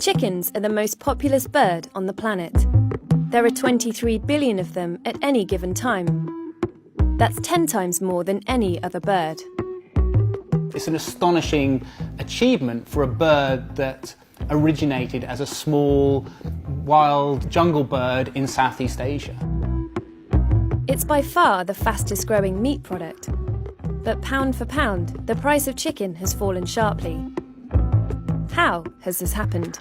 Chickens are the most populous bird on the planet. There are 23 billion of them at any given time. That's 10 times more than any other bird. It's an astonishing achievement for a bird that originated as a small, wild jungle bird in Southeast Asia. It's by far the fastest growing meat product. But pound for pound, the price of chicken has fallen sharply. How has this happened?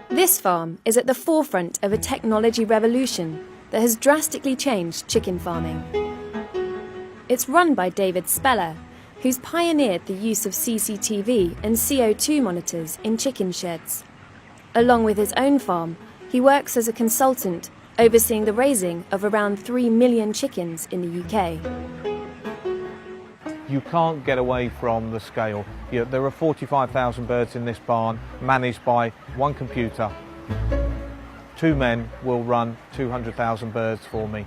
This farm is at the forefront of a technology revolution that has drastically changed chicken farming. It's run by David Speller, who's pioneered the use of CCTV and CO2 monitors in chicken sheds. Along with his own farm, he works as a consultant, overseeing the raising of around 3 million chickens in the UK. You can't get away from the scale. There are 45,000 birds in this barn, managed by one computer. 2 men will run 200,000 birds for me.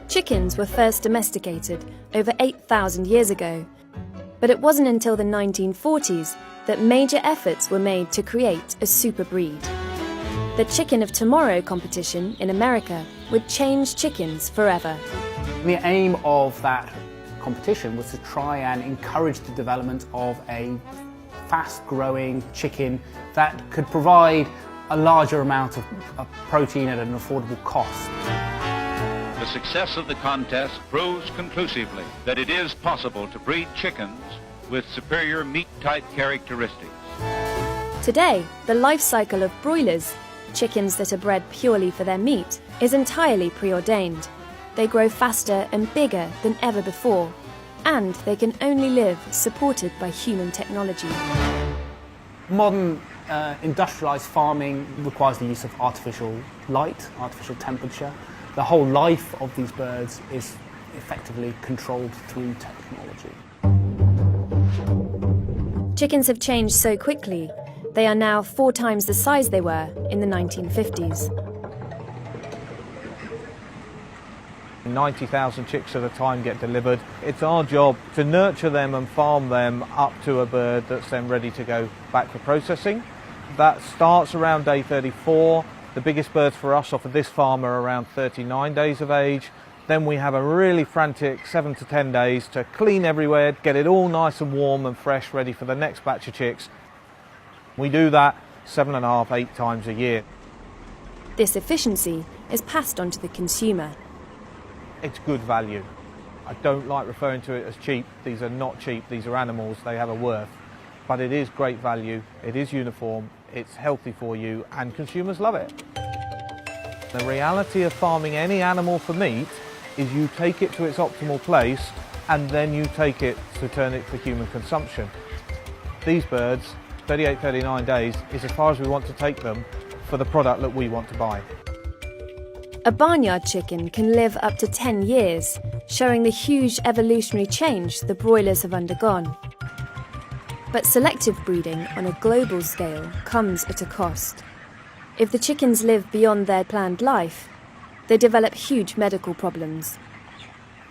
Chickens were first domesticated over 8,000 years ago, but it wasn't until the 1940s that major efforts were made to create a super breed. The Chicken of Tomorrow competition in America would change chickens forever. The aim of that competition was to try and encourage the development of a fast-growing chicken that could provide a larger amount of protein at an affordable cost. The success of the contest proves conclusively that it is possible to breed chickens with superior meat-type characteristics. Today, the life cycle of broilers, chickens that are bred purely for their meat, is entirely preordained. They grow faster and bigger than ever before, and they can only live supported by human technology. Modern industrialised farming requires the use of artificial light, artificial temperature. The whole life of these birds is effectively controlled through technology. Chickens have changed so quickly, they are now 4 times the size they were in the 1950s. 90,000 chicks at a time get delivered. It's our job to nurture them and farm them up to a bird that's then ready to go back for processing. That starts around day 34. The biggest birds for us off of this farm are around 39 days of age. Then we have a really frantic 7 to 10 days to clean everywhere, get it all nice and warm and fresh, ready for the next batch of chicks. We do that 7.5, 8 times a year. This efficiency is passed on to the consumer. It's good value. I don't like referring to it as cheap. These are not cheap, these are animals, they have a worth. But it is great value, it is uniform, it's healthy for you, and consumers love it. The reality of farming any animal for meat is you take it to its optimal place and then you take it to turn it for human consumption. These birds, 38, 39 days, is as far as we want to take them for the product that we want to buy. A barnyard chicken can live up to 10 years, showing the huge evolutionary change the broilers have undergone. But selective breeding on a global scale comes at a cost. If the chickens live beyond their planned life, they develop huge medical problems.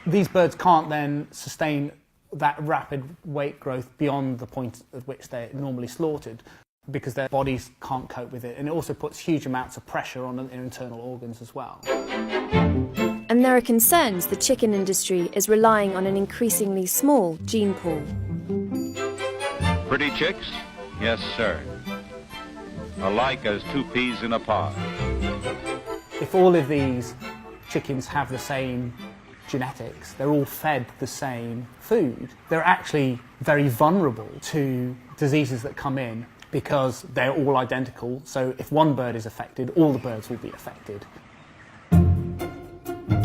These birds can't then sustain that rapid weight growth beyond the point at which they're normally slaughtered, because their bodies can't cope with it, and it also puts huge amounts of pressure on their internal organs as well. And there are concerns the chicken industry is relying on an increasingly small gene pool. Pretty chicks? Yes, sir. Alike as 2 peas in a pod. If all of these chickens have the same genetics, they're all fed the same food, they're actually very vulnerable to diseases that come in because they're all identical. So if one bird is affected, all the birds will be affected.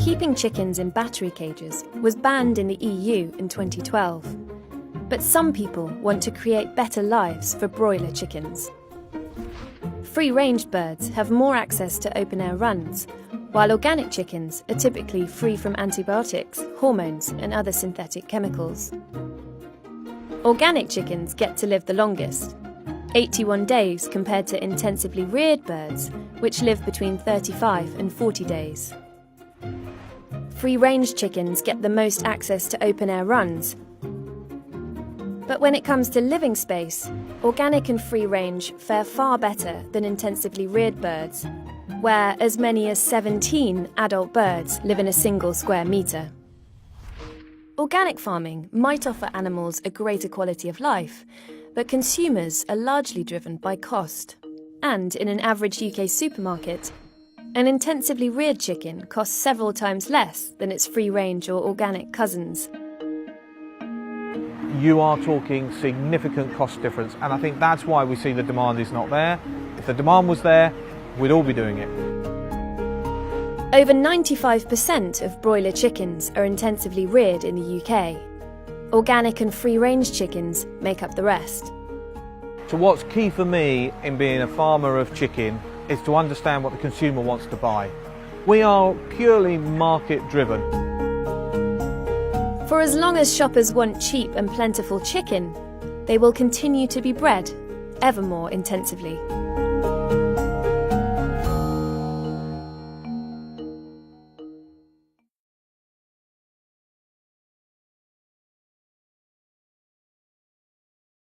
Keeping chickens in battery cages was banned in the EU in 2012. But some people want to create better lives for broiler chickens. Free-range birds have more access to open-air runs, while organic chickens are typically free from antibiotics, hormones, and other synthetic chemicals. Organic chickens get to live the longest, 81 days compared to intensively reared birds, which live between 35 and 40 days. free-range chickens get the most access to open-air runs. But when it comes to living space, organic and free-range fare far better than intensively reared birds, where as many as 17 adult birds live in a single square metre. Organic farming might offer animals a greater quality of life, but consumers are largely driven by cost. And in an average UK supermarket, an intensively reared chicken costs several times less than its free-range or organic cousins. You are talking significant cost difference, and I think that's why we see the demand is not there. If the demand was there, we'd all be doing it. Over 95% of broiler chickens are intensively reared in the UK. Organic and free-range chickens make up the rest. So what's key for me in being a farmer of chicken is to understand what the consumer wants to buy. We are purely market-driven. For as long as shoppers want cheap and plentiful chicken, they will continue to be bred ever more intensively.